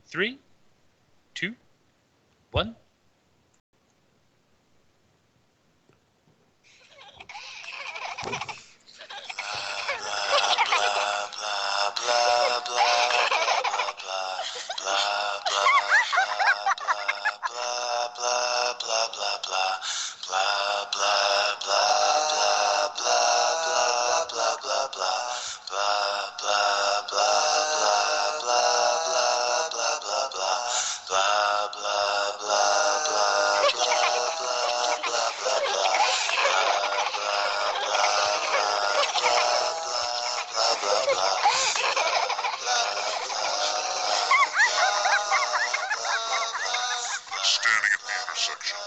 3, 2, 1. Standing at the intersection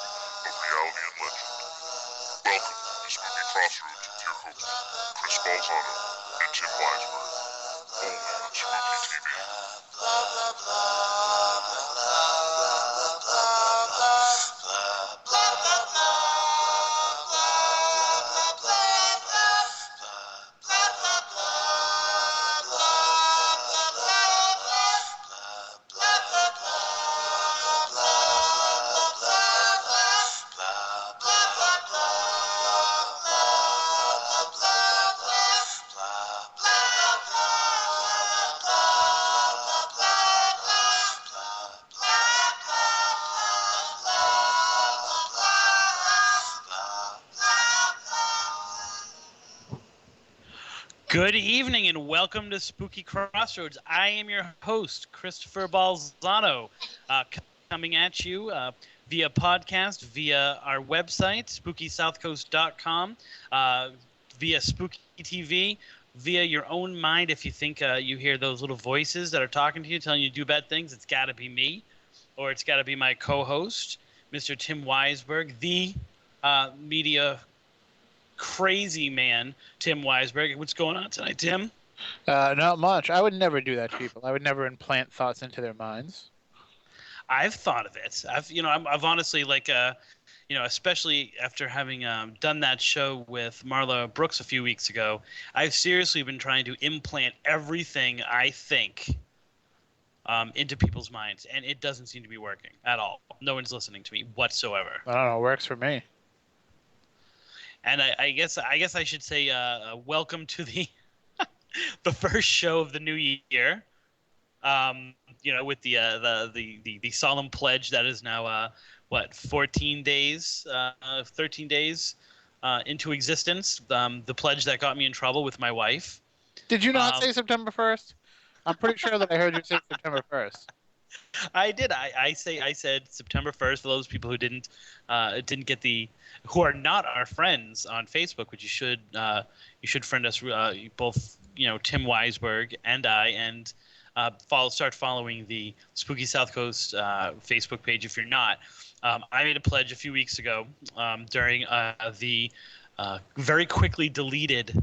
of reality and legend. Welcome to Spooky Crossroads with your hosts, Chris Balzano and Tim Weisberg, only on Spooky TV. Good evening and welcome to Spooky Crossroads. I am your host, Christopher Balzano, coming at you via podcast, via our website, SpookySouthcoast.com, via Spooky TV, via your own mind. If you think you hear those little voices that are talking to you, telling you to do bad things, it's got to be me, or it's got to be my co-host, Mr. Tim Weisberg, the media crazy man, Tim Weisberg. What's going on tonight, Tim? Not much. I would never do that to people. I would never implant thoughts into their minds. I've thought of it. I've honestly especially after having done that show with Marla Brooks a few weeks ago, I've seriously been trying to implant everything I think into people's minds, and it doesn't seem to be working at all. No one's listening to me whatsoever. I don't know. It works for me. And I guess I should say welcome to the the first show of the new year. With the solemn pledge that is now 13 days into existence. The pledge that got me in trouble with my wife. Did you not say September 1st? I'm pretty sure that I heard you say September 1st. I did. I said September 1st for those people who didn't get who are not our friends on Facebook, which you should friend us both, Tim Weisberg and I, and start following the Spooky South Coast Facebook page if you're not. I made a pledge a few weeks ago during the very quickly deleted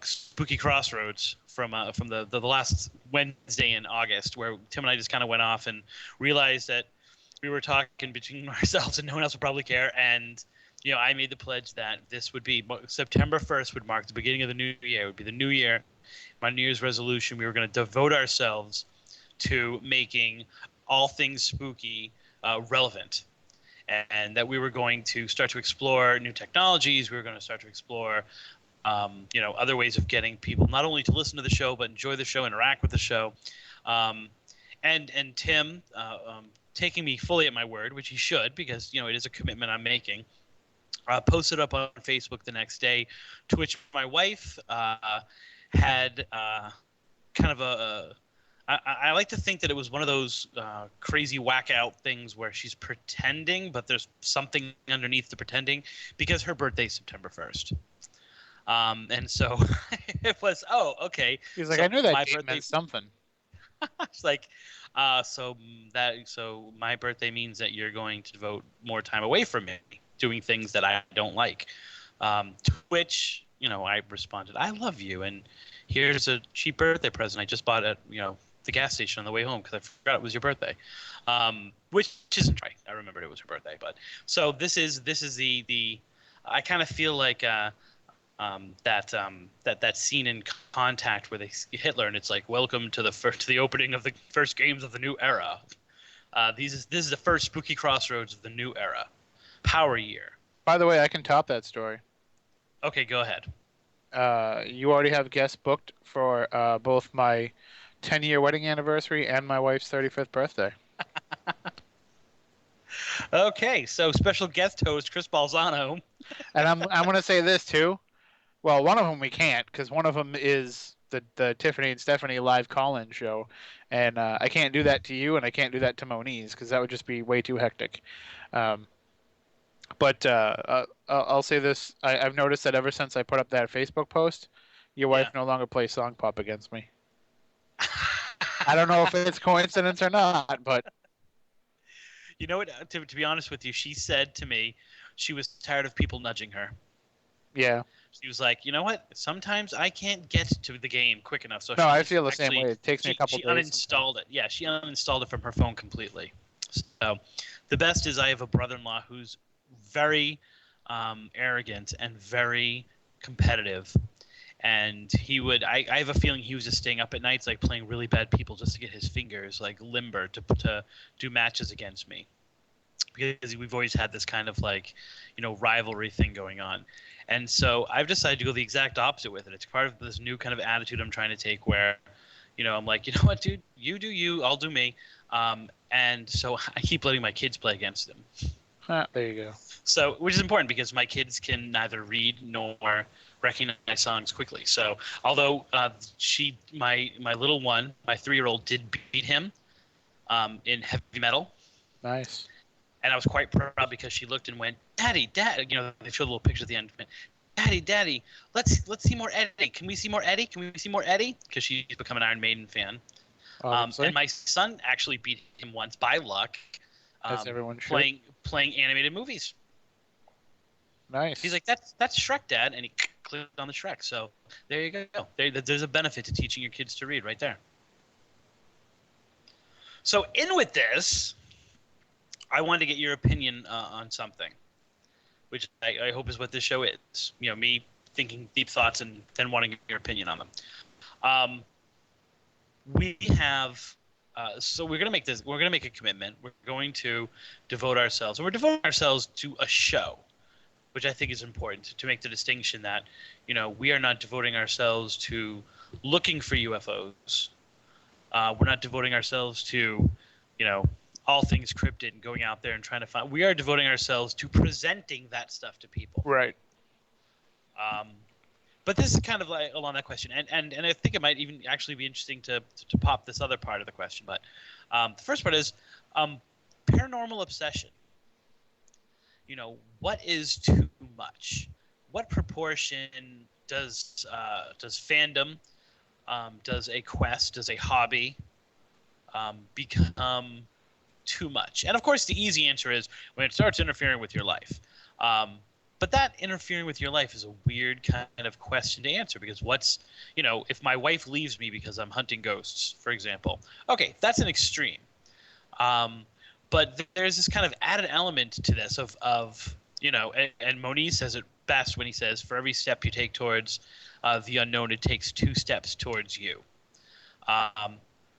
Spooky Crossroads from the last Wednesday in August, where Tim and I just kind of went off and realized that we were talking between ourselves and no one else would probably care. And I made the pledge that this would be September 1st would mark the beginning of the new year. It would be the new year. My New Year's resolution. We were going to devote ourselves to making all things spooky relevant, and that we were going to start to explore new technologies. We were going to start to explore other ways of getting people not only to listen to the show but enjoy the show, interact with the show, and Tim, taking me fully at my word, which he should, because it is a commitment I'm making, posted up on Facebook the next day, to which my wife had kind of I like to think that it was one of those crazy whack out things where she's pretending, but there's something underneath the pretending, because her birthday's September 1st. And so it was, okay. He's like, so I knew that my date birthday meant something. It's like, so my birthday means that you're going to devote more time away from me, doing things that I don't like. To which, I responded, I love you, and here's a cheap birthday present I just bought at, the gas station on the way home because I forgot it was your birthday. Which isn't right. I remembered it was her birthday, but so this is the I kind of feel like that scene in Contact where they see Hitler and it's like, welcome to the opening of the first games of the new era. This is the first spooky crossroads of the new era. Power year. By the way, I can top that story. Okay, go ahead. You already have guests booked for both my 10-year wedding anniversary and my wife's 35th birthday. Okay, so special guest host Chris Balzano. And I'm going to say this too. Well, one of them we can't because one of them is the Tiffany and Stephanie live call-in show, and I can't do that to you, and I can't do that to Moniz because that would just be way too hectic. But I'll say this: I've noticed that ever since I put up that Facebook post, your wife no longer plays Song Pop against me. I don't know if it's coincidence or not, but you know what? To be honest with you, she said to me she was tired of people nudging her. Yeah. She was like, you know what? Sometimes I can't get to the game quick enough. So no, I feel the same way. It takes me a couple days. She uninstalled it. Yeah, she uninstalled it from her phone completely. So the best is I have a brother-in-law who's very arrogant and very competitive. And he would, I have a feeling he was just staying up at nights, like playing really bad people just to get his fingers like limber to do matches against me. Because we've always had this kind of like, rivalry thing going on. And so I've decided to go the exact opposite with it. It's part of this new kind of attitude I'm trying to take where, I'm like, you know what, dude, you do you, I'll do me. And so I keep letting my kids play against them. There you go. So, which is important because my kids can neither read nor recognize songs quickly. So, although my little one, my 3-year-old, did beat him in heavy metal. Nice. And I was quite proud because she looked and went, "Daddy, Dad!" They showed a little picture at the end. "Daddy, Daddy, let's see more Eddie. Can we see more Eddie? Can we see more Eddie?" Because she's become an Iron Maiden fan. And my son actually beat him once by luck. As everyone should. Playing animated movies. Nice. He's like, that's Shrek, Dad, and he clicked on the Shrek. So there you go. There's a benefit to teaching your kids to read right there. So in with this, I wanted to get your opinion on something, which I hope is what this show is. Me thinking deep thoughts and then wanting your opinion on them. We have. So we're gonna make a commitment. We're going to devote ourselves, and we're devoting ourselves to a show, which I think is important to make the distinction that, we are not devoting ourselves to looking for UFOs. We're not devoting ourselves to, all things cryptid and going out there and trying to find. We are devoting ourselves to presenting that stuff to people. Right. But this is kind of like along that question, and I think it might even actually be interesting to pop this other part of the question. But the first part is paranormal obsession. What is too much? What proportion does fandom, does a quest, does a hobby become too much? And of course, the easy answer is when it starts interfering with your life. But that interfering with your life is a weird kind of question to answer because if my wife leaves me because I'm hunting ghosts, for example, okay, that's an extreme. But there's this kind of added element to this of and Moniz says it best when he says, for every step you take towards the unknown, it takes 2 steps towards you.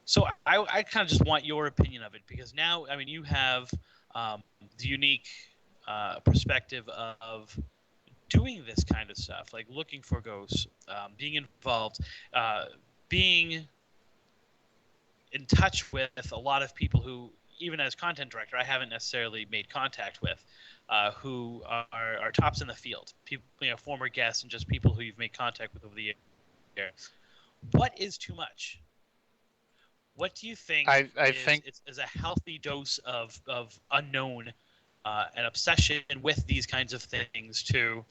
So I kind of just want your opinion of it because now, you have the unique perspective of doing this kind of stuff, like looking for ghosts, being involved, being in touch with a lot of people who, even as content director, I haven't necessarily made contact with, who are tops in the field, people, former guests and just people who you've made contact with over the years. What is too much? What do you think is a healthy dose of unknown an obsession with these kinds of things to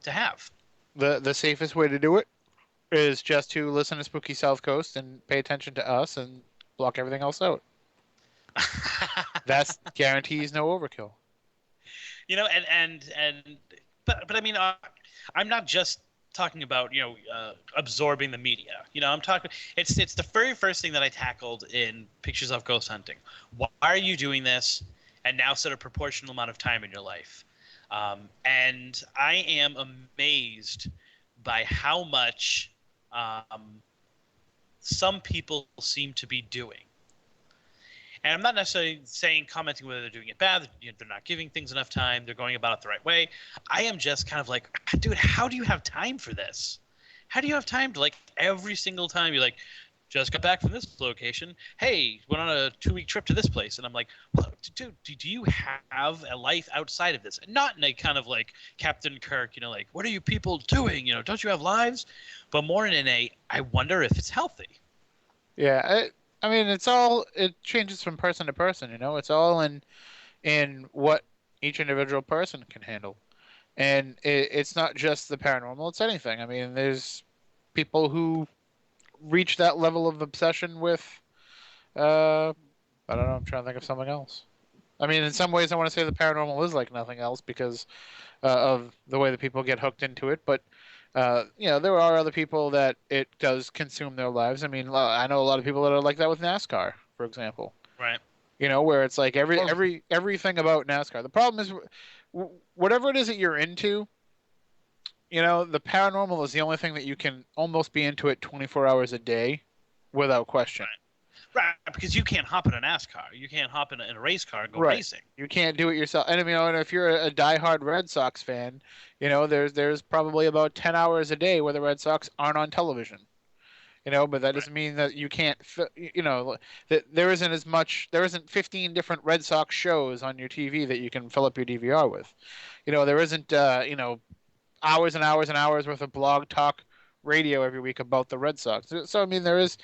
have? The safest way to do it is just to listen to Spooky Southcoast and pay attention to us and block everything else out. That guarantees no overkill. But I'm not just talking about absorbing the media. I'm talking. It's the very first thing that I tackled in Pictures of Ghost Hunting. Why are you doing this? And now set a proportional amount of time in your life. And I am amazed by how much some people seem to be doing. And I'm not necessarily saying commenting whether they're doing it bad, they're not giving things enough time, they're going about it the right way. I am just kind of like, dude, how do you have time for this? How do you have time to, like, every single time you're like, just got back from this location. Hey, went on a 2-week trip to this place. And I'm like, well, dude, do you have a life outside of this? Not in a kind of like Captain Kirk, like, what are you people doing? Don't you have lives? But more in I wonder if it's healthy. Yeah, I mean, it changes from person to person. It's all in what each individual person can handle, and it's not just the paranormal; it's anything. I mean, there's people who reach that level of obsession with, I don't know. I'm trying to think of something else. I mean, in some ways, I want to say the paranormal is like nothing else because of the way that people get hooked into it. But there are other people that it does consume their lives. I mean, I know a lot of people that are like that with NASCAR, for example. Right. Where it's like everything about NASCAR. The problem is, whatever it is that you're into, the paranormal is the only thing that you can almost be into it 24 hours a day, without question. Right, because you can't hop in a NASCAR. You can't hop in a race car and go Right. racing. You can't do it yourself. And I mean, and if you're a diehard Red Sox fan, there's probably about 10 hours a day where the Red Sox aren't on television. But that doesn't mean that you can't, that there isn't 15 different Red Sox shows on your TV that you can fill up your DVR with. There isn't, hours and hours and hours worth of blog talk radio every week about the Red Sox. So I mean, there's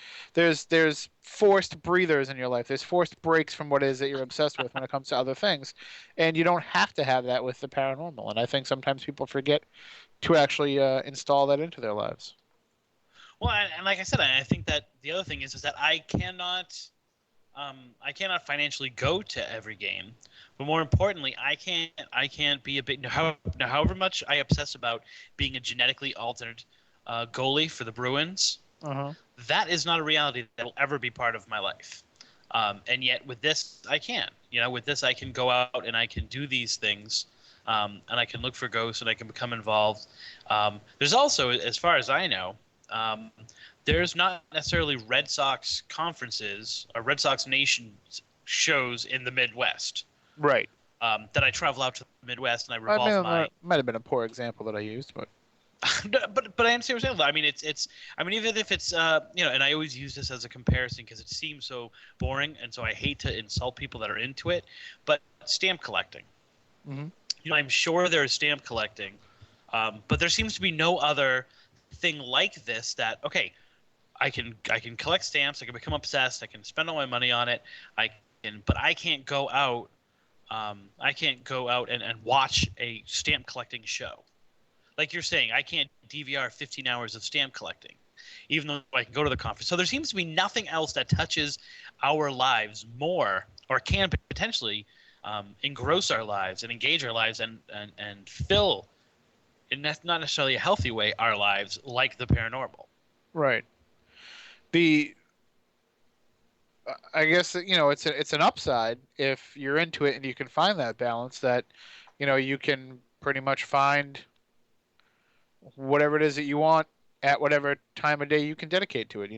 forced breathers in your life. There's forced breaks from what it is that you're obsessed with when it comes to other things, and you don't have to have that with the paranormal. And I think sometimes people forget to actually install that into their lives. Well, and like I said, I think that the other thing is that I cannot financially go to every game, but more importantly, I can't be a big however much I obsess about being a genetically altered goalie for the Bruins. Uh-huh. That is not a reality that will ever be part of my life. And yet with this, I can. With this, I can go out and I can do these things, and I can look for ghosts and I can become involved. There's also, as far as I know, there's not necessarily Red Sox conferences or Red Sox Nation shows in the Midwest. Right. That I travel out to the Midwest and I revolve might have been a poor example that I used, but but I understand what you're saying. I mean, even if it's and I always use this as a comparison because it seems so boring, and so I hate to insult people that are into it. But stamp collecting, I'm sure there is stamp collecting, but there seems to be no other thing like this. That okay, I can collect stamps. I can become obsessed. I can spend all my money on it. But I can't go out. I can't go out and watch a stamp collecting show. Like you're saying, I can't DVR 15 hours of stamp collecting, even though I can go to the conference. So there seems to be nothing else that touches our lives more, or can potentially engross our lives and engage our lives and fill, in not necessarily a healthy way, our lives like the paranormal. Right. I guess it's an upside if you're into it and you can find that balance that you can pretty much find whatever it is that you want at whatever time of day you can dedicate to it.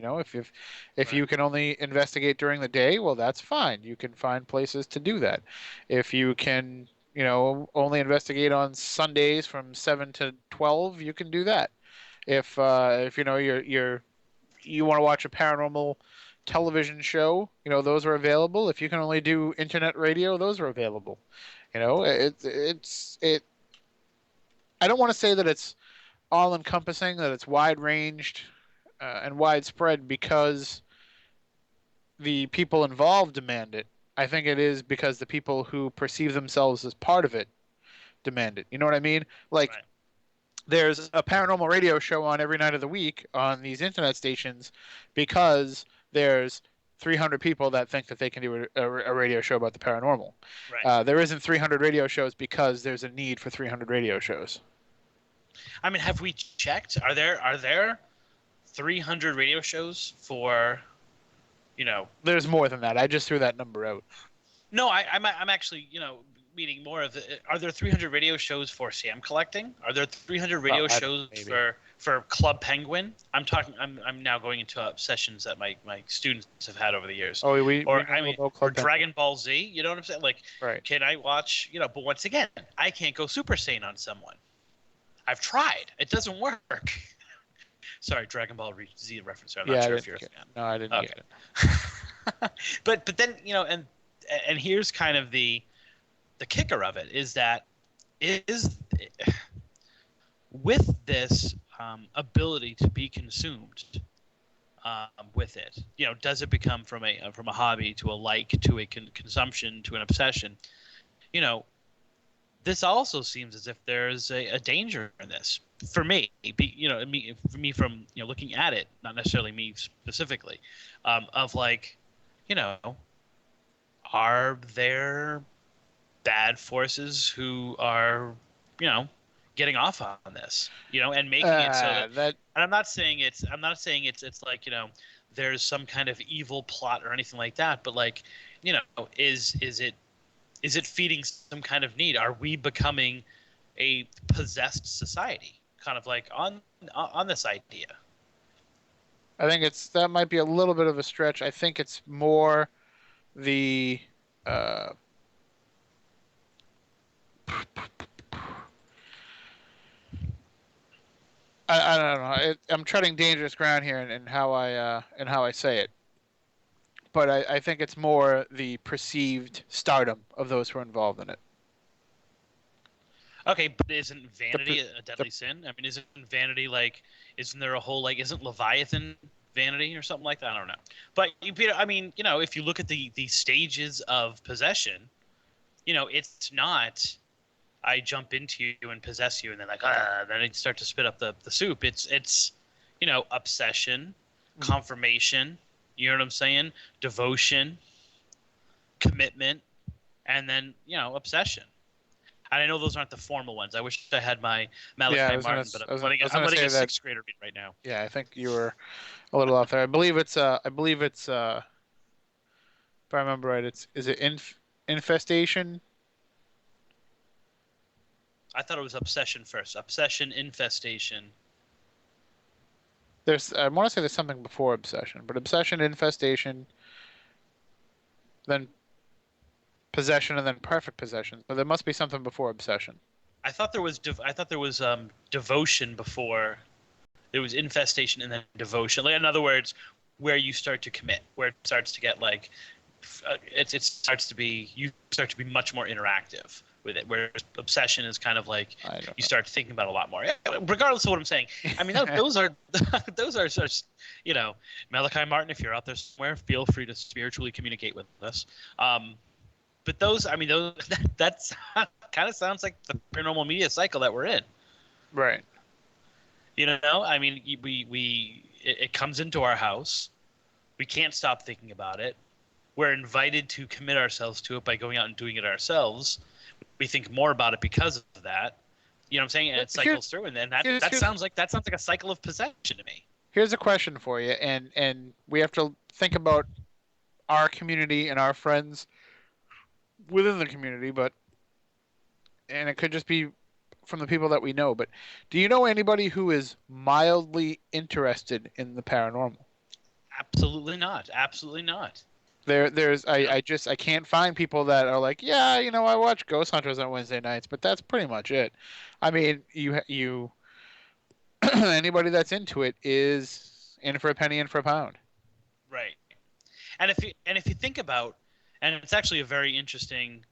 If you can only investigate during the day, well, that's fine. You can find places to do that. If you can, only investigate on Sundays from 7 to 12, you can do that. If you want to watch a paranormal television show, those are available. If you can only do internet radio, those are available. It's I don't want to say that it's all encompassing, that it's wide ranged and widespread because the people involved demand it. I think it is because the people who perceive themselves as part of it demand it. You know what I mean? Like, Right. There's a paranormal radio show on every night of the week on these internet stations because there's 300 people that think that they can do a radio show about the paranormal. Right. There isn't 300 radio shows because there's a need for 300 radio shows. I mean, have we checked? Are there 300 radio shows for, There's more than that. I just threw that number out. No, I'm actually, meaning more of are there 300 radio shows for stamp collecting? Are there 300 radio shows for Club Penguin, I'm talking. I'm now going into obsessions that my students have had over the years. Oh, we Or know I mean, about or Club Penguin. Dragon Ball Z. You know what I'm saying? Like, Right. can I watch? But once again, I can't go Super Saiyan on someone. I've tried. It doesn't work. Sorry, Dragon Ball Z reference. I'm not sure if you're a fan. No, I didn't get it. but then and here's kind of the kicker of it is that is with this ability to be consumed with it, does it become from a hobby to a like to a consumption to an obsession? This also seems as if there's a danger in this for me. For me from looking at it, not necessarily me specifically, of like, are there bad forces who are, getting off on this, and making it so that. And I'm not saying it's like, there's some kind of evil plot or anything like that, but like, is it feeding some kind of need? Are we becoming a possessed society, kind of like on this idea? I think that might be a little bit of a stretch. I think it's more the I don't know. I'm treading dangerous ground here in how I say it, but I think it's more the perceived stardom of those who are involved in it. Okay, but isn't vanity a deadly sin? I mean, isn't vanity like? Isn't there a whole like? Isn't Leviathan vanity or something like that? I don't know. But I mean, if you look at the stages of possession, it's not. I jump into you and possess you, and then then I start to spit up the soup. It's obsession, confirmation. You know what I'm saying? Devotion, commitment, and then obsession. And I know those aren't the formal ones. I wish I had my Malachi Martin, but I'm letting a sixth grader read right now. Yeah, I think you were a little off there. I believe it's if I remember right, is it infestation? I thought it was obsession first. Obsession, infestation. I want to say there's something before obsession, but obsession, infestation, then possession, and then perfect possession. But there must be something before obsession. I thought there was devotion before. There was infestation and then devotion. Like, in other words, where you start to commit, where it starts to get like, it starts to be, you start to be much more interactive with it. Whereas obsession is kind of like you start thinking about it a lot more. Regardless of what I'm saying, I mean those are such, Malachi Martin, if you're out there somewhere, feel free to spiritually communicate with us. But those that's kind of sounds like the paranormal media cycle that we're in. Right. I mean, it comes into our house. We can't stop thinking about it. We're invited to commit ourselves to it by going out and doing it ourselves. We think more about it because of that. You know what I'm saying? And it cycles through, and then that sounds like a cycle of possession to me. Here's a question for you, and we have to think about our community and our friends within the community, and it could just be from the people that we know. But do you know anybody who is mildly interested in the paranormal? Absolutely not. Absolutely not. I can't find people that are like, yeah, I watch Ghost Hunters on Wednesday nights, but that's pretty much it. I mean, you anybody that's into it is in for a penny, in for a pound. Right. And if you think about, and it's actually a very interesting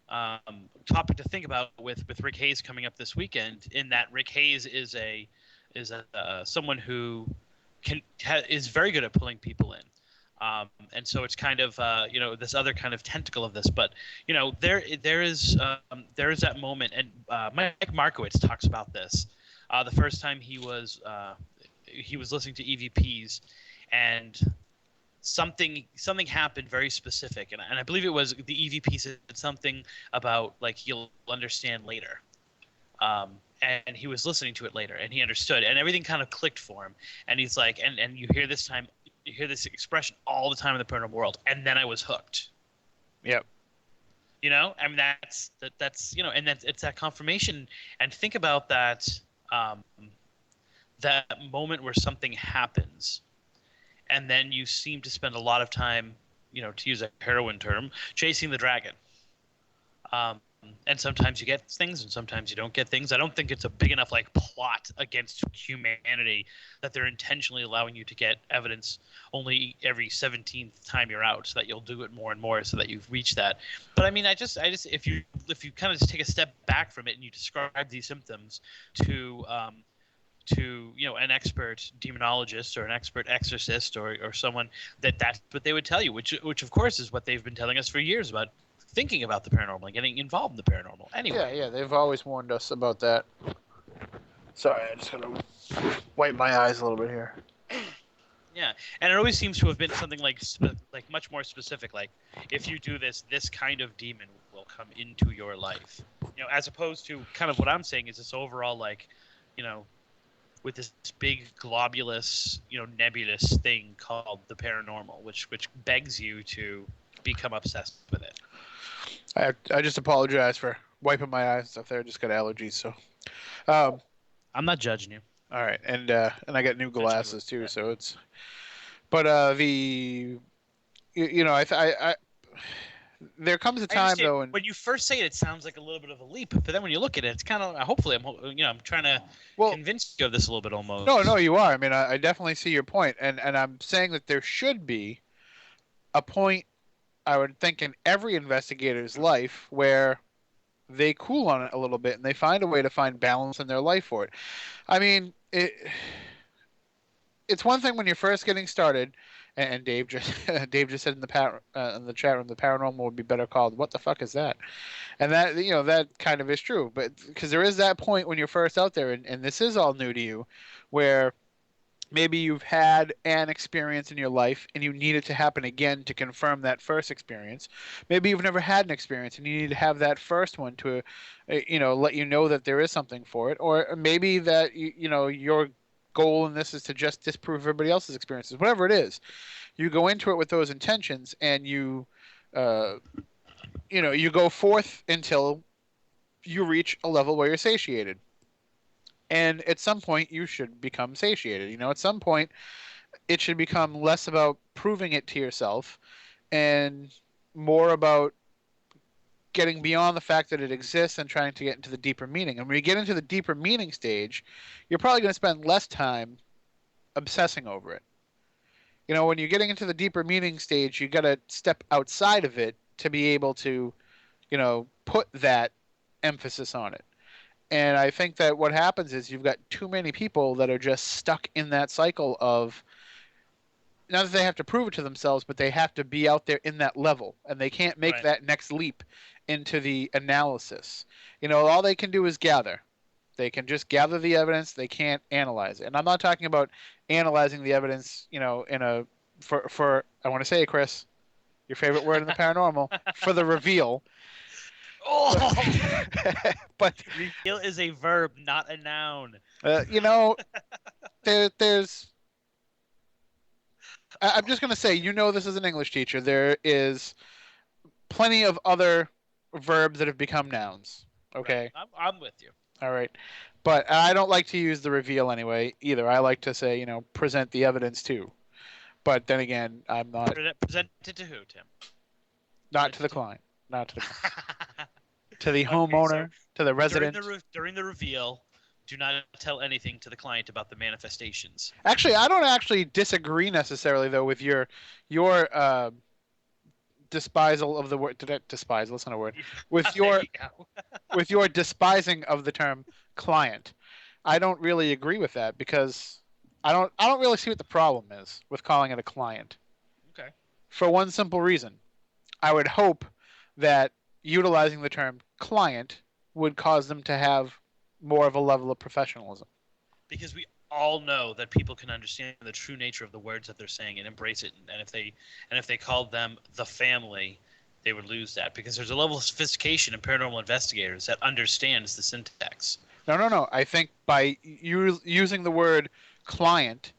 topic to think about with Rick Hayes coming up this weekend, in that Rick Hayes is someone who is very good at pulling people in. And so it's kind of this other kind of tentacle of this, but there is that moment, and Mike Markowitz talks about this the first time he was listening to EVPs, and something happened very specific, and I believe it was the EVP said something about like you'll understand later, and he was listening to it later, and he understood, and everything kind of clicked for him, and he's like, and you hear this expression all the time in the paranormal world, and then I was hooked. Yep. I mean that's and it's that confirmation, and think about that that moment where something happens, and then you seem to spend a lot of time, to use a heroin term, chasing the dragon. Um, and sometimes you get things, and sometimes you don't get things. I don't think it's a big enough plot against humanity that they're intentionally allowing you to get evidence only every 17th time you're out, so that you'll do it more and more, so that you've reached that. But I mean, I just if you kind of just take a step back from it and you describe these symptoms to an expert demonologist or an expert exorcist or someone, that's what they would tell you, which of course is what they've been telling us for years about thinking about the paranormal and getting involved in the paranormal. Anyway. Yeah, they've always warned us about that. Sorry, I just gotta wipe my eyes a little bit here. Yeah, and it always seems to have been something like much more specific. Like, if you do this, this kind of demon will come into your life. As opposed to kind of what I'm saying is this overall with this big globulous, nebulous thing called the paranormal, which begs you to become obsessed with it. I just apologize for wiping my eyes and stuff there. I just got allergies, so. I'm not judging you. All right, and I got new glasses too, so it's. But there comes a time though, and when you first say it, it sounds like a little bit of a leap, but then when you look at it, it's kind of. Hopefully, I'm trying to convince you of this a little bit almost. No, you are. I mean, I definitely see your point, and I'm saying that there should be a point, I would think, in every investigator's life where they cool on it a little bit and they find a way to find balance in their life for it. I mean, it's one thing when you're first getting started, and Dave just said in the chat room, the paranormal would be better called "What the fuck is that?" And that that kind of is true, but because there is that point when you're first out there, and this is all new to you, where maybe you've had an experience in your life and you need it to happen again to confirm that first experience. Maybe you've never had an experience and you need to have that first one to, let you know that there is something for it. Or maybe that, your goal in this is to just disprove everybody else's experiences. Whatever it is, you go into it with those intentions and you go forth until you reach a level where you're satiated. And at some point, you should become satiated. At some point, it should become less about proving it to yourself and more about getting beyond the fact that it exists and trying to get into the deeper meaning. And when you get into the deeper meaning stage, you're probably going to spend less time obsessing over it. When you're getting into the deeper meaning stage, you got to step outside of it to be able to, put that emphasis on it. And I think that what happens is you've got too many people that are just stuck in that cycle of, not that they have to prove it to themselves, but they have to be out there in that level, and they can't make that next leap into the analysis. All they can do is gather. They can just gather the evidence. They can't analyze it. And I'm not talking about analyzing the evidence, for I want to say, Chris, your favorite word in the paranormal, for the reveal. Oh, but reveal is a verb, not a noun. There's. I'm just gonna say, this is an English teacher. There is plenty of other verbs that have become nouns. Okay. Right. I'm with you. All right, but I don't like to use the reveal anyway either. I like to say, present the evidence too. But then again, I'm not. Present it to who, Tim? Not to the client. Not to the client. To the homeowner, to the resident. During the reveal, do not tell anything to the client about the manifestations. Actually, I don't actually disagree necessarily, though, with your despisal of the word. Despise? That's not a word. With your with your despising of the term client. I don't really agree with that because I don't really see what the problem is with calling it a client. Okay. For one simple reason, I would hope that utilizing the term client would cause them to have more of a level of professionalism. Because we all know that people can understand the true nature of the words that they're saying and embrace it. And if they called them the family, they would lose that because there's a level of sophistication in paranormal investigators that understands the syntax. No. I think by using the word client,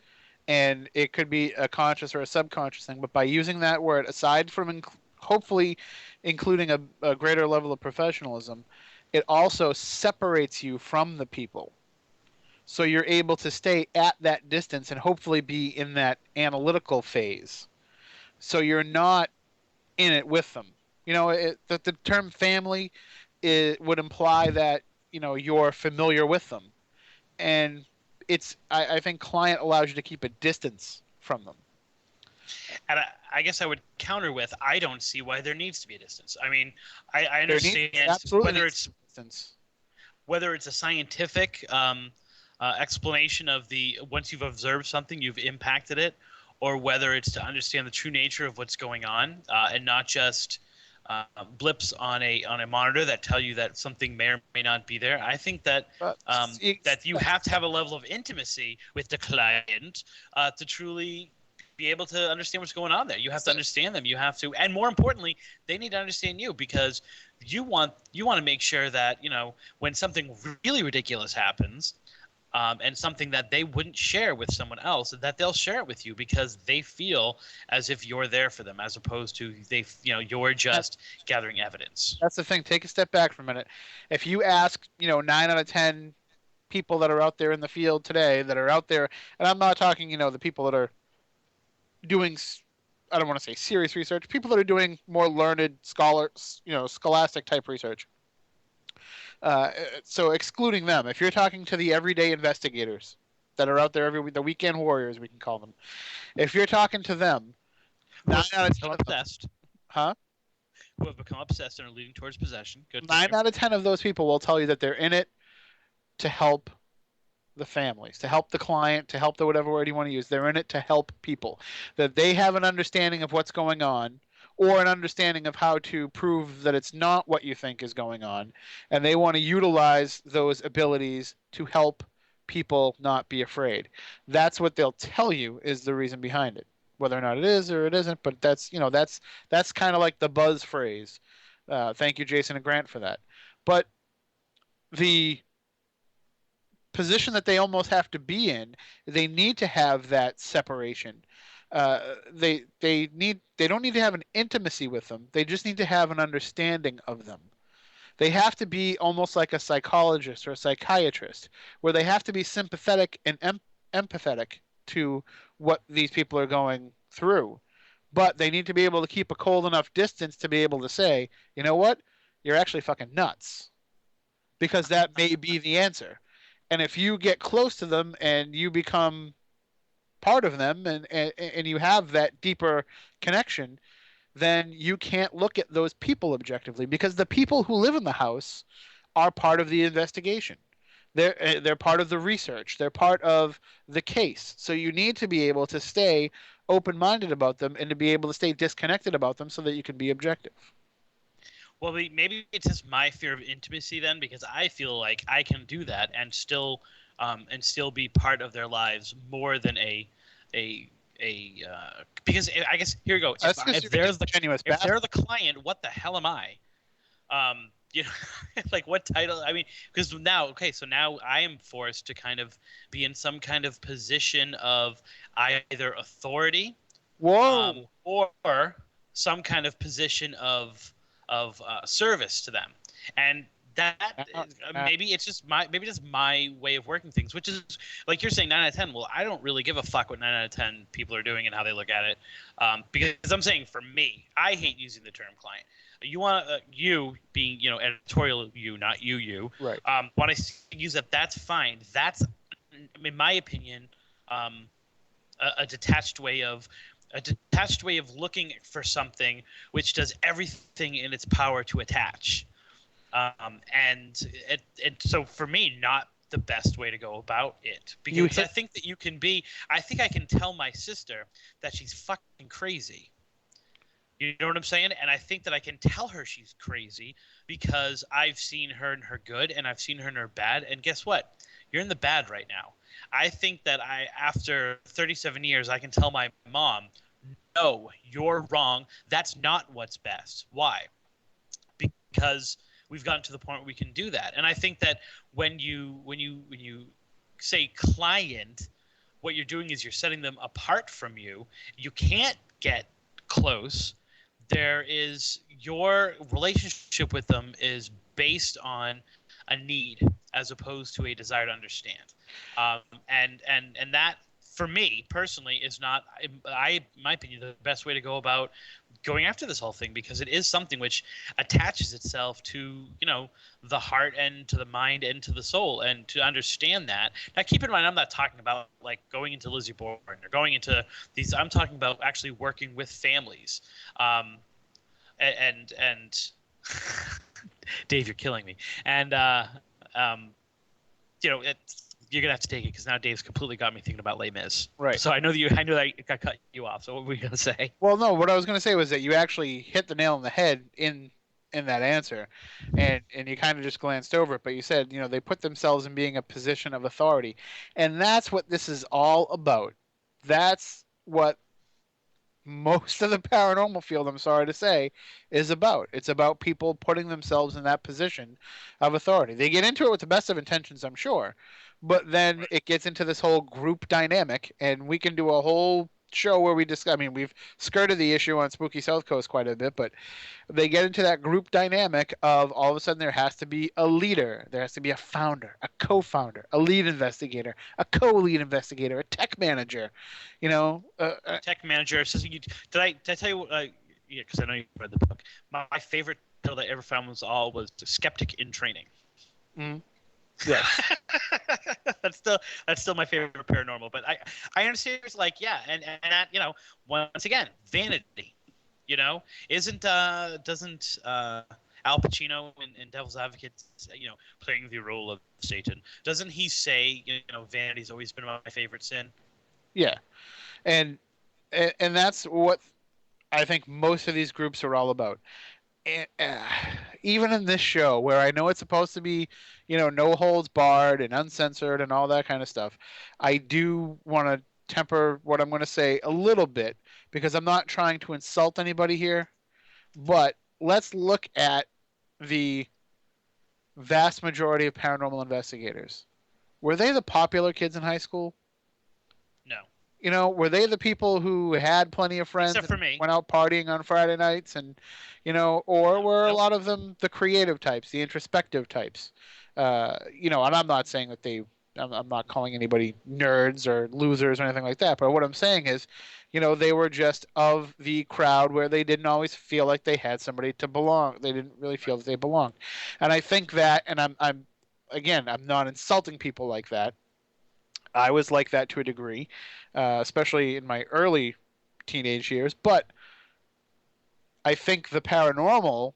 and it could be a conscious or a subconscious thing, but by using that word, aside from hopefully including a greater level of professionalism, it also separates you from the people. So you're able to stay at that distance and hopefully be in that analytical phase. So you're not in it with them. The term family would imply that you're familiar with them, and I think client allows you to keep a distance from them. And I guess I would counter with, I don't see why there needs to be a distance. I mean, I There needs understand absolutely whether needs it's to be a distance. whether it's a scientific explanation of the once you've observed something, you've impacted it, or whether it's to understand the true nature of what's going on and not just blips on a monitor that tell you that something may or may not be there. I think that But that you have to have a level of intimacy with the client to truly be able to understand what's going on there. You have to understand them. You have to, and more importantly, they need to understand you, because you want to make sure that when something really ridiculous happens, and something that they wouldn't share with someone else, that they'll share it with you because they feel as if you're there for them, as opposed to you're just gathering evidence. That's the thing. Take a step back for a minute. If you ask 9 out of 10 people that are out there in the field today, that are out there, and I'm not talking the people that are doing, I don't want to say serious research, people that are doing more learned scholastic type research. So excluding them, if you're talking to the everyday investigators that are out there every week, the weekend warriors, we can call them. If you're talking to them, Who 9 out of 10 have become obsessed, huh? who have become obsessed and are leading towards possession. Good. 9 out of 10 of those people will tell you that they're in it to help the families, to help the client, to help the whatever word you want to use. They're in it to help people. That they have an understanding of what's going on, or an understanding of how to prove that it's not what you think is going on, and they want to utilize those abilities to help people not be afraid. That's what they'll tell you is the reason behind it. Whether or not it is or it isn't, but that's kind of like the buzz phrase. Thank you, Jason and Grant, for that. But the position that they almost have to be in, they need to have that separation. They don't need to have an intimacy with them. They just need to have an understanding of them. They have to be almost like a psychologist or a psychiatrist, where they have to be sympathetic and empathetic to what these people are going through. But they need to be able to keep a cold enough distance to be able to say, you know what, you're actually fucking nuts, because that may be the answer. And if you get close to them and you become part of them, and you have that deeper connection, then you can't look at those people objectively, because the people who live in the house are part of the investigation. They're part of the research. They're part of the case. So you need to be able to stay open-minded about them and to be able to stay disconnected about them so that you can be objective. Well, maybe it's just my fear of intimacy then, because I feel like I can do that and still be part of their lives more than because I guess here we go. If they're the client, what the hell am I? You know, like what title? I mean, because so now I am forced to kind of be in some kind of position of either authority, or some kind of position of service to them, and that maybe it's just my way of working things, which is like you're saying 9 out of 10. Well, I don't really give a fuck what 9 out of 10 people are doing and how they look at it, because I'm saying for me, I hate using the term client. You want you being editorial you, not you right. Want to use that, that's fine. That's, in my opinion, a detached way of looking for something which does everything in its power to attach. And so for me, not the best way to go about it, because I think I can tell my sister that she's fucking crazy. You know what I'm saying? And I think that I can tell her she's crazy because I've seen her in her good and I've seen her in her bad. And guess what? You're in the bad right now. I think that after 37 years, I can tell my mom, no, you're wrong. That's not what's best. Why? Because we've gotten to the point where we can do that. And I think that when you say client, what you're doing is you're setting them apart from you. You can't get close. Your relationship with them is based on a need, as opposed to a desire to understand. And that, for me personally, is not, in my opinion, the best way to go about going after this whole thing, because it is something which attaches itself to, the heart and to the mind and to the soul. And to understand that, now keep in mind, I'm not talking about like going into Lizzie Borden or going into these. I'm talking about actually working with families, and Dave, you're killing me. And you're gonna have to take it, because now Dave's completely got me thinking about Les Mis. Right. So I know that I cut you off. So what were you gonna say? Well, no, what I was going to say was that you actually hit the nail on the head in that answer, and you kind of just glanced over it. But you said, they put themselves in being a position of authority, and that's what this is all about. That's what most of the paranormal field, I'm sorry to say, is about. It's about people putting themselves in that position of authority. They get into it with the best of intentions, I'm sure, but then it gets into this whole group dynamic, and we can do a whole show where we discuss. I mean, we've skirted the issue on Spooky Southcoast quite a bit, but they get into that group dynamic of all of a sudden there has to be a leader, there has to be a founder, a co-founder, a lead investigator, a co-lead investigator, a tech manager, Tech manager. Did I tell you? Yeah, because I know you read the book. My favorite title that I ever found was Skeptic in Training. Mm. Yeah. That's still my favorite paranormal. But I understand, it's like, yeah, and that, once again, vanity. Doesn't Al Pacino in Devil's Advocate, playing the role of Satan, doesn't he say, vanity's always been my favorite sin? Yeah. And that's what I think most of these groups are all about. And, even in this show, where I know it's supposed to be, no holds barred and uncensored and all that kind of stuff, I do want to temper what I'm going to say a little bit, because I'm not trying to insult anybody here. But let's look at the vast majority of paranormal investigators. Were they the popular kids in high school? No. Were they the people who had plenty of friends Except for and me. went out partying on Friday nights, and or were a Nope. lot of them the creative types, the introspective types? And I'm not saying that I'm not calling anybody nerds or losers or anything like that, but what I'm saying is, they were just of the crowd where they didn't always feel like they had somebody to belong. They didn't really feel that they belonged. And I think that, and I'm not insulting people like that. I was like that to a degree, especially in my early teenage years. But I think the paranormal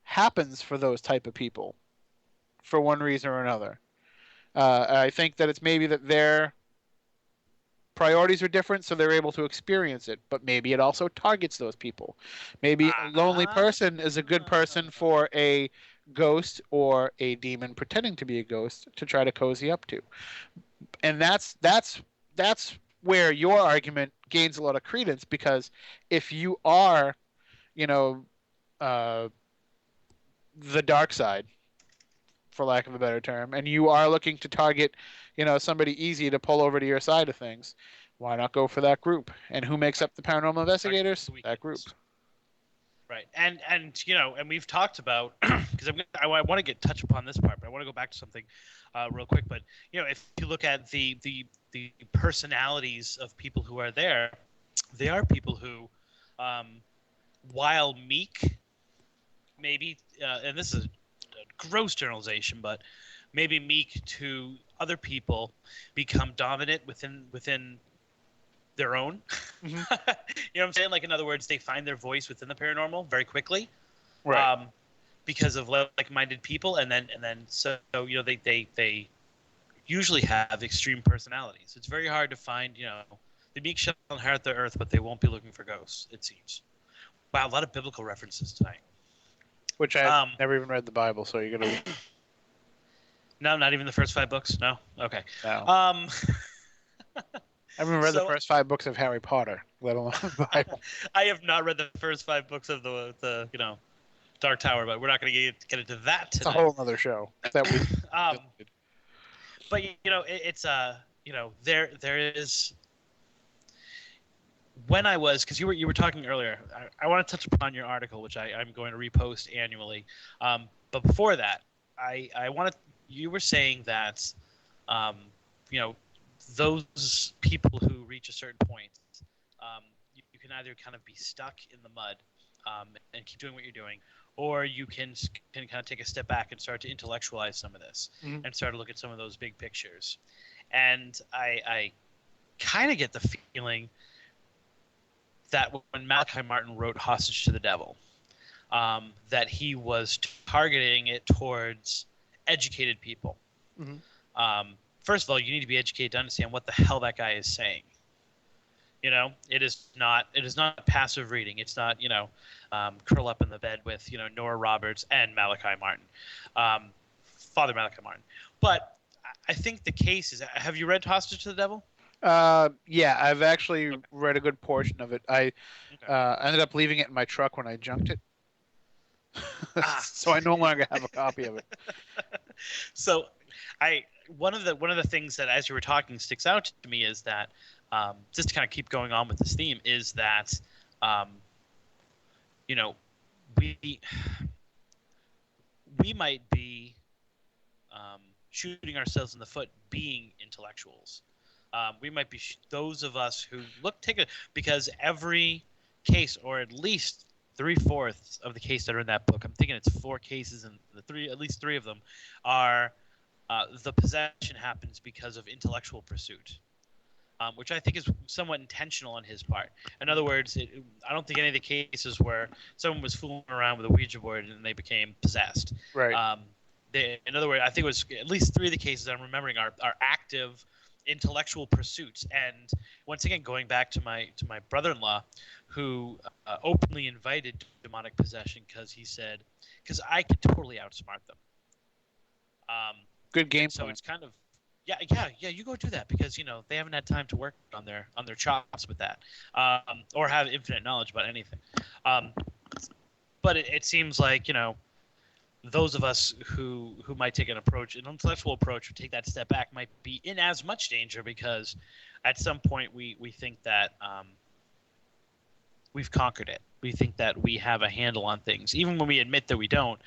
happens for those type of people, for one reason or another. I think that it's maybe that their priorities are different, so they're able to experience it. But maybe it also targets those people. Maybe a lonely person is a good person for a ghost or a demon pretending to be a ghost to try to cozy up to. And that's where your argument gains a lot of credence, because if you are, uh, the dark side, for lack of a better term, and you are looking to target, somebody easy to pull over to your side of things, why not go for that group? And who makes up the paranormal investigators? That group. Right, and we've talked about, because I want to touch upon this part, but I want to go back to something real quick. But if you look at the personalities of people who are there, they are people who, while meek, maybe, and this is a gross generalization, but maybe meek to other people, become dominant within their own. Mm-hmm. You know what I'm saying? Like, in other words, they find their voice within the paranormal very quickly, right? Because of like-minded people, and then so they usually have extreme personalities. It's very hard to find, the meek shall inherit the earth, but they won't be looking for ghosts, it seems. Wow, a lot of biblical references tonight. Which I've never even read the Bible, so you're gonna. No, not even the first 5 books. No, okay. No. I haven't read the first 5 books of Harry Potter, let alone the Bible. I have not read the first 5 books of the Dark Tower, but we're not going to get into that today. It's a whole other show that we. But it's there is. When I was, because you were talking earlier, I want to touch upon your article, which I'm going to repost annually. But before that, I want to you were saying that, um, you know, those people who reach a certain point, you can either kind of be stuck in the mud and keep doing what you're doing, or you can kind of take a step back and start to intellectualize some of this Mhm. and start to look at some of those big pictures. And I kind of get the feeling that when Malachi Martin wrote "Hostage to the Devil," that he was targeting it towards educated people. Mhm. First of all, you need to be educated to understand what the hell that guy is saying. You know, it is not passive reading. It's not, curl up in the bed with, Nora Roberts and Malachi Martin, um, Father Malachi Martin. But I think the case is, have you read Hostage to the Devil? Yeah, I've actually Okay. read a good portion of it. I Okay. ended up leaving it in my truck when I junked it, Ah. so I no longer have a copy of it. So, I one of the things that, as you were talking, sticks out to me is that, just to kind of keep going on with this theme, is that, um, you know we we might be, shooting ourselves in the foot being intellectuals. We might be those of us who take it, because every case, or at least 3/4 of the case that are in that book, I'm thinking it's 4 cases, and at least three of them are, the possession happens because of intellectual pursuit, which I think is somewhat intentional on his part. In other words, I don't think any of the cases where someone was fooling around with a Ouija board and they became possessed. Right. Um, in other words, I think it was at least three of the cases I'm remembering are active intellectual pursuits. And once again, going back to my brother-in-law, who openly invited demonic possession because I could totally outsmart them. Um, Good game and so plan. it's kind of, yeah, you go do that, because they haven't had time to work on their chops with that, or have infinite knowledge about anything. um, but it seems like, those of us who might take an intellectual approach, or take that step back, might be in as much danger, because at some point we think that, we've conquered it. We think that we have a handle on things, even when we admit that we don't.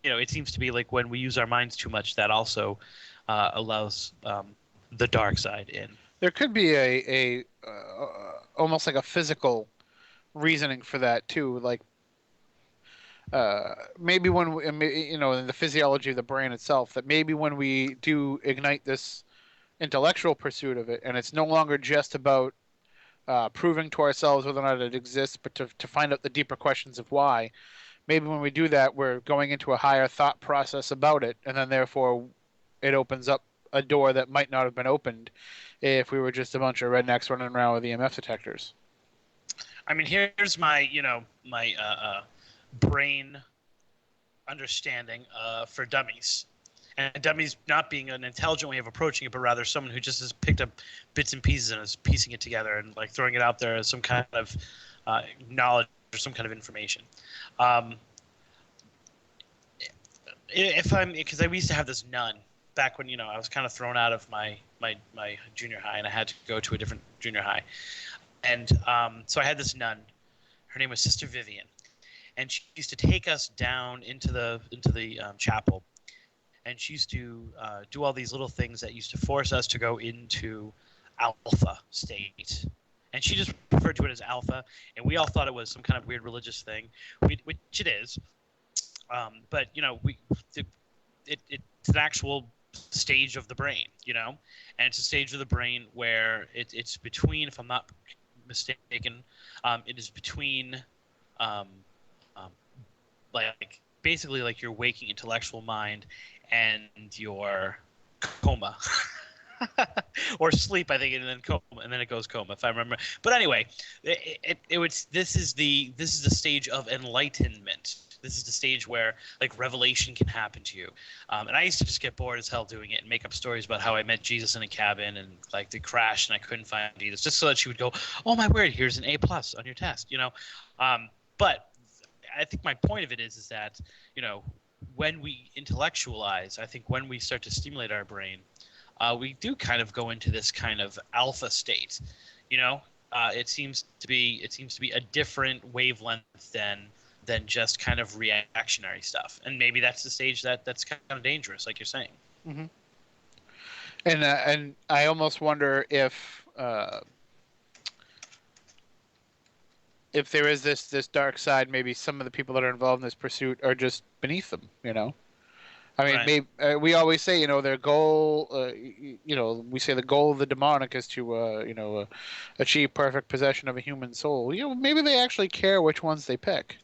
It seems to be like when we use our minds too much, that also allows, the dark side in. There could be a almost like a physical reasoning for that too. Like maybe when in the physiology of the brain itself, that maybe when we do ignite this intellectual pursuit of it, and it's no longer just about proving to ourselves whether or not it exists, but to find out the deeper questions of why. Maybe when we do that, we're going into a higher thought process about it, and then therefore it opens up a door that might not have been opened if we were just a bunch of rednecks running around with EMF detectors. I mean, here's my brain understanding, for dummies. And dummies not being an intelligent way of approaching it, but rather someone who just has picked up bits and pieces and is piecing it together and like throwing it out there as some kind of, knowledge or some kind of information. Um, if I'm because I used to have this nun back when, I was kind of thrown out of my junior high, and I had to go to a different junior high. And so I had this nun. Her name was Sister Vivian, and she used to take us down into the chapel, and she used to do all these little things that used to force us to go into alpha state. And she just referred to it as alpha, and we all thought it was some kind of weird religious thing, which it is. But it's an actual stage of the brain, and it's a stage of the brain where it's between, if I'm not mistaken, it is between, um, um, like basically like your waking intellectual mind and your coma. Or sleep, I think, and then coma, and then it goes coma, if I remember. But anyway, this is the stage of enlightenment. This is the stage where like revelation can happen to you. And I used to just get bored as hell doing it and make up stories about how I met Jesus in a cabin and like they crashed and I couldn't find Jesus, just so that she would go, "Oh my word, here's an A+ on your test." But I think my point of it is that, when we intellectualize, I think when we start to stimulate our brain, we do kind of go into this kind of alpha state. It seems to be a different wavelength than, than just kind of reactionary stuff. And maybe that's the stage that's kind of dangerous, like you're saying. Hmm. And I almost wonder if there is this dark side, maybe some of the people that are involved in this pursuit are just beneath them. I mean, Right. maybe we always say, their goal. We say the goal of the demonic is to, achieve perfect possession of a human soul. Maybe they actually care which ones they pick.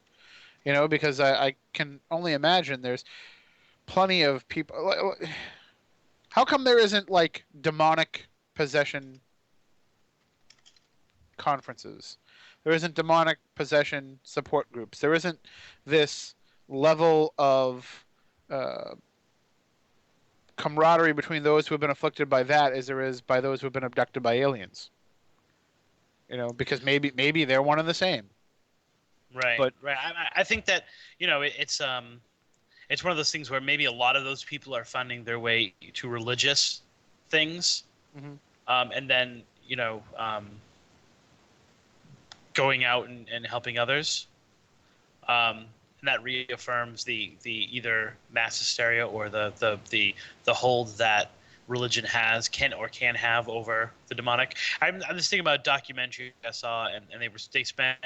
Because I can only imagine there's plenty of people. How come there isn't like demonic possession conferences? There isn't demonic possession support groups. There isn't this level of uh, camaraderie between those who have been afflicted by that as there is by those who have been abducted by aliens. Because maybe they're one and the same. Right. But Right. I think that it's one of those things where maybe a lot of those people are finding their way to religious things, mm-hmm. and then going out and helping others. And that reaffirms the either mass hysteria or the hold that religion can have over the demonic. I'm just thinking about a documentary I saw, and they spent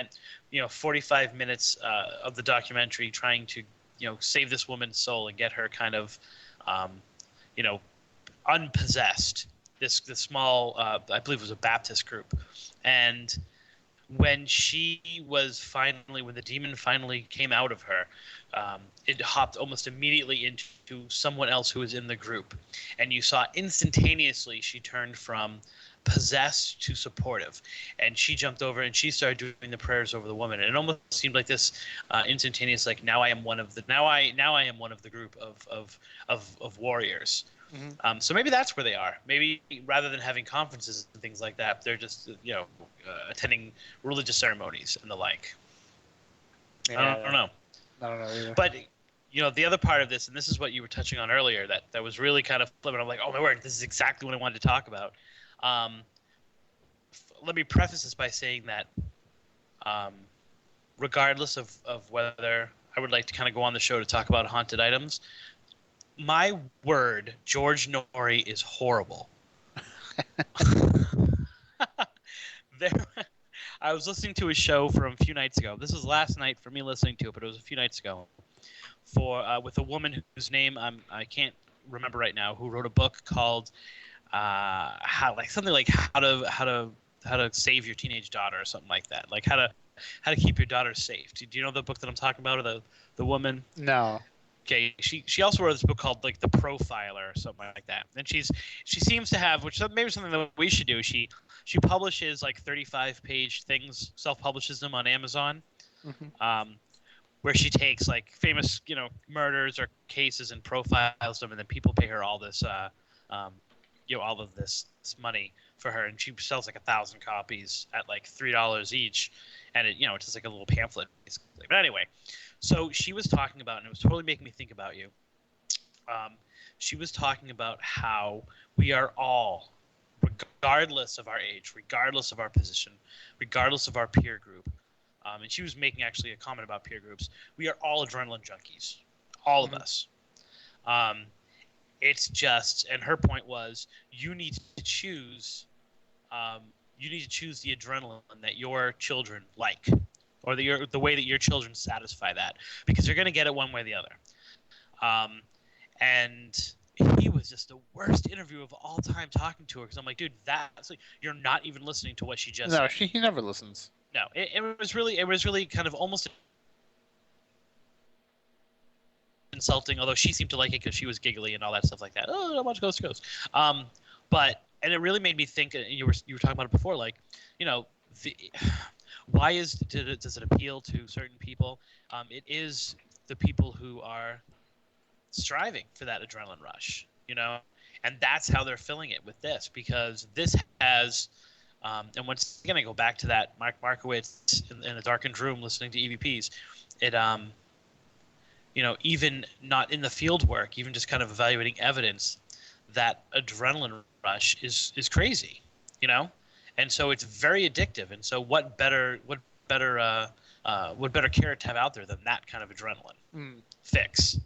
45 minutes of the documentary trying to save this woman's soul and get her kind of um, you know unpossessed. This small I believe it was a Baptist group, and when when the demon finally came out of her, it hopped almost immediately into someone else who was in the group, and you saw instantaneously she turned from possessed to supportive, and she jumped over and she started doing the prayers over the woman, and it almost seemed like this instantaneous, like, now I am one of the group of warriors. Mm-hmm. So maybe that's where they are. Maybe rather than having conferences and things like that, they're just attending religious ceremonies and the like. Yeah, I don't know. I don't know either. But the other part of this, and this is what you were touching on earlier, that was really kind of flippant. I'm like, oh my word, this is exactly what I wanted to talk about. Let me preface this by saying that, regardless of whether I would like to kind of go on the show to talk about haunted items, my word, George Norrie is horrible. There, I was listening to a show from a few nights ago. This was last night for me listening to it, but it was a few nights ago. With a woman whose name I can't remember right now, who wrote a book called how to save your teenage daughter or something like that, like how to keep your daughter safe. Do you know the book that I'm talking about, or the woman? No. Okay, she also wrote this book called like The Profiler or something like that. And she seems to have, which maybe something that we should do. She publishes like 35-page things, self-publishes them on Amazon, Mm-hmm. where she takes like famous murders or cases and profiles them, and then people pay her all this all of this money for her, and she sells like 1,000 copies at like $3 each, and it's just like a little pamphlet basically. But anyway, so she was talking about, and it was totally making me think about you. She was talking about how we are all, regardless of our age, regardless of our position, regardless of our peer group, and she was making actually a comment about peer groups. We are all adrenaline junkies, all of us. It's just, and her point was, you need to choose. You need to choose the adrenaline that your children like, or the way that your children satisfy that, because you're going to get it one way or the other. And he was just the worst interview of all time talking to her, because I'm like, dude, that's like, you're not even listening to what she just said. He never listens. No, it was really kind of almost insulting, although she seemed to like it because she was giggly and all that stuff like that. Oh, I watch Ghost to Ghost. And it really made me think, and you were talking about it before, like, why does it appeal to certain people? It is the people who are striving for that adrenaline rush, and that's how they're filling it with this, because this has, and once again I go back to that Mark Markowitz in a darkened room listening to EVPs. It even not in the field work, even just kind of evaluating evidence, that adrenaline rush is crazy, and so it's very addictive. And so what better what better carrot to have out there than that kind of adrenaline fix?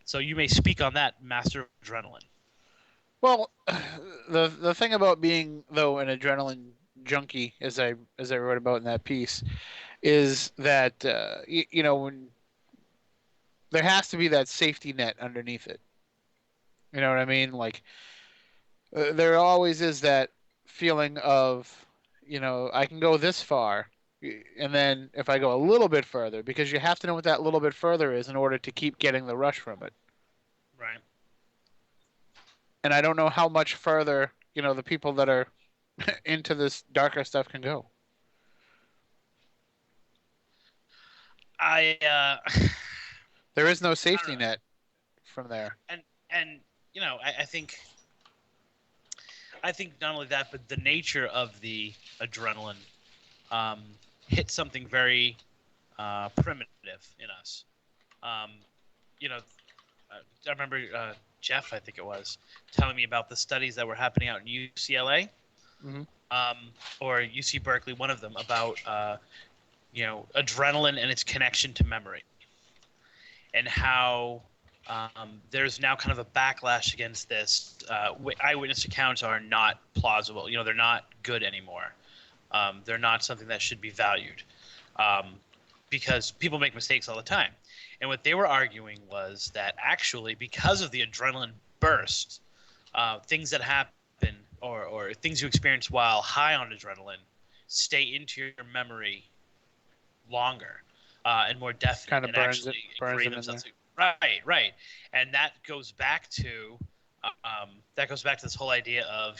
So you may speak on that, Master of Adrenaline. Well, the thing about being though an adrenaline junkie, as I wrote about in that piece, is that when there has to be that safety net underneath it. You know what I mean? Like there always is that feeling of, I can go this far, and then if I go a little bit further, because you have to know what that little bit further is in order to keep getting the rush from it. Right. And I don't know how much further, the people that are into this darker stuff can go. I There is no safety net from there. And I think not only that, but the nature of the adrenaline hit something very primitive in us. Um, you know, I remember Jeff, I think it was, telling me about the studies that were happening out in UCLA, or UC Berkeley, one of them, about adrenaline and its connection to memory, and how there's now kind of a backlash against this. Eyewitness accounts are not plausible. They're not good anymore. They're not something that should be valued, because people make mistakes all the time. And what they were arguing was that actually, because of the adrenaline burst, things that happen or things you experience while high on adrenaline stay into your memory longer and more definite. Kind of and burns actually it in themselves. there. Right. And that goes back to this whole idea of,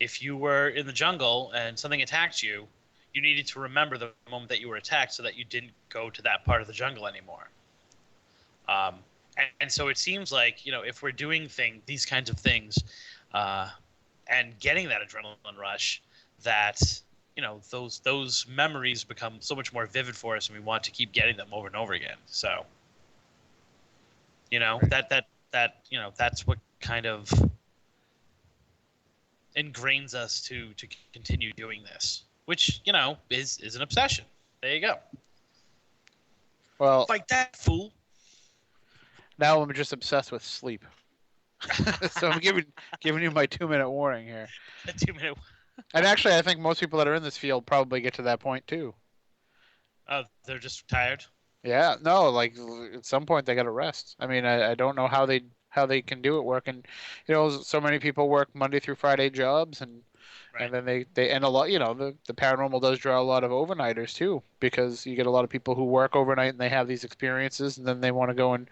if you were in the jungle and something attacked you, you needed to remember the moment that you were attacked so that you didn't go to that part of the jungle anymore. And so it seems like, if we're doing these kinds of things and getting that adrenaline rush, that those memories become so much more vivid for us, and we want to keep getting them over and over again. So that's what kind of ingrains us to continue doing this, which is an obsession. There you go. Well, Fight that fool. now I'm just obsessed with sleep. So I'm giving you my 2-minute warning here. A 2-minute. And actually, I think most people that are in this field probably get to that point too. Oh, they're just tired. Yeah, no, like at some point they got to rest. I mean, I don't know how they can do it working. So many people work Monday through Friday jobs, and Right. then they and a lot. The paranormal does draw a lot of overnighters too, because you get a lot of people who work overnight and they have these experiences, and then they want to go and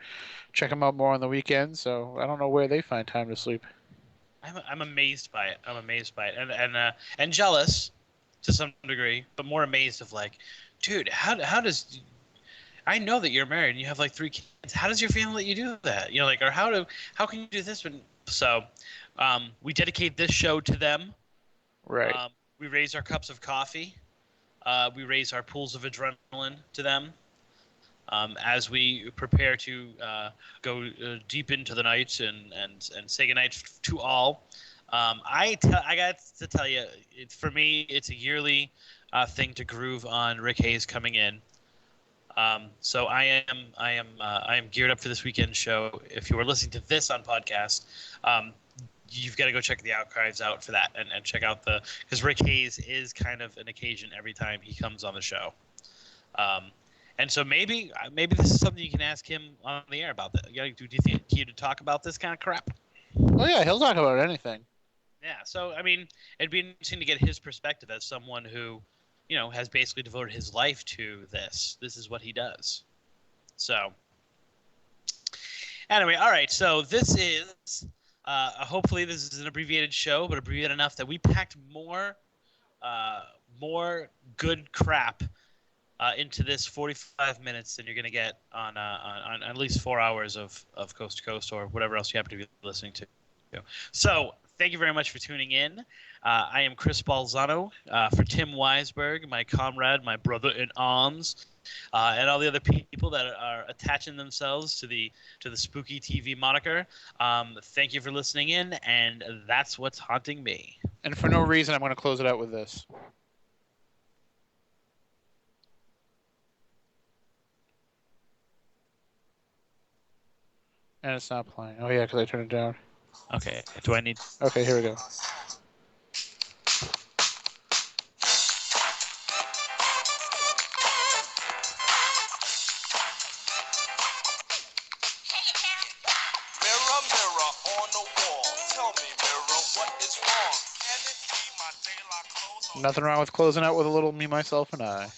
check them out more on the weekends. So I don't know where they find time to sleep. I'm amazed by it. And jealous to some degree, but more amazed of like, dude, how does I know that you're married and you have like 3 kids. How does your family let you do that? Or how can you do this? So, we dedicate this show to them. Right. We raise our cups of coffee. We raise our pools of adrenaline to them. As we prepare to go deep into the night and say goodnight to all. I got to tell you, for me, it's a yearly thing to groove on Rick Hayes coming in. So I am geared up for this weekend show. If you were listening to this on podcast, you've got to go check the archives out for that and check out because Rick Hayes is kind of an occasion every time he comes on the show. And so maybe this is something you can ask him on the air about that. Do you think he would talk about this kind of crap? Oh yeah, he'll talk about anything. Yeah. So I mean, it'd be interesting to get his perspective as someone who, has basically devoted his life to this. This is what he does. So anyway, all right. So this is hopefully this is an abbreviated show, but abbreviated enough that we packed more good crap into this 45 minutes than you're going to get on at least 4 hours of Coast to Coast or whatever else you happen to be listening to. So thank you very much for tuning in. I am Chris Balzano for Tim Weisberg, my comrade, my brother in arms, and all the other people that are attaching themselves to the Spooky TV moniker. Thank you for listening in, and that's what's haunting me. And for no reason, I'm going to close it out with this. And it's not playing. Oh yeah, because I turned it down. Okay. Do I need? Okay, here we go. Mirror, mirror on the wall, tell me, mirror, what is wrong? Can it be my daylight clothes? Nothing wrong with closing out with a little me, myself, and I.